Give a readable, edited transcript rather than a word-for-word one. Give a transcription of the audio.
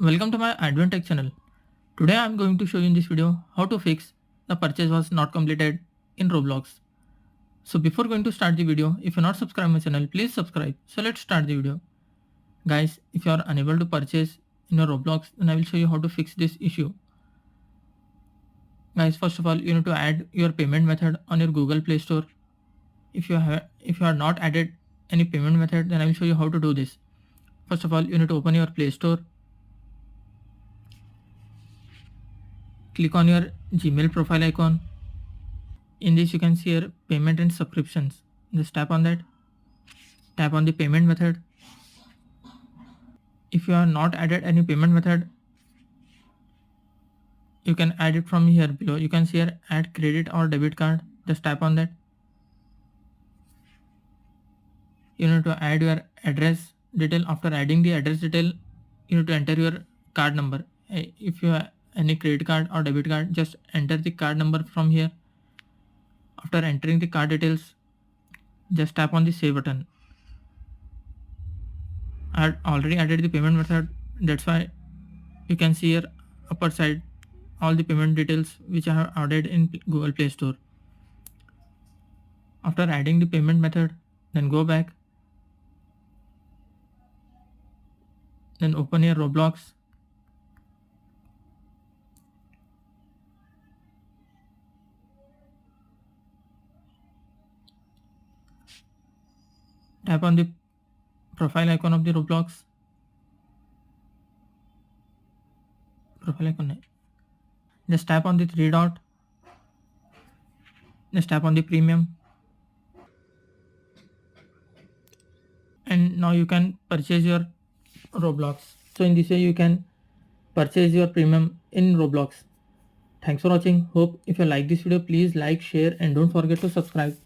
Welcome to my Advent Tech channel. Today I am going to show you in this video how to fix the purchase was not completed in Roblox. So before going to start the video, if you are not subscribed my channel, please subscribe. So let's start the video. Guys, if you are unable to purchase in your Roblox, then I will show you how to fix this issue. Guys, first of all, you need to add your payment method on your Google Play Store. If you are not added any payment method, then I will show you how to do this. First of all, you need to open your Play Store. Click on your Gmail profile icon. In this you can see here payment and subscriptions. Just tap on that. Tap on the payment method. If you are not added any payment method, you can add it from here below. You can see here add credit or debit card. Just tap on that. You need to add your address detail. After adding the address detail, you need to enter your card number. If you have any credit card or debit card, just enter the card number from here. After entering the card details, just tap on the save button. I had already added the payment method, that's why you can see here upper side all the payment details which I have added in Google Play Store. After adding the payment method, then go back, then open your Roblox. Tap on the profile icon of the Roblox. Profile icon. Just tap on the three dot. Just tap on the premium. And now you can purchase your Roblox. So in this way you can purchase your premium in Roblox. Thanks for watching. Hope if you like this video, please like, share and don't forget to subscribe.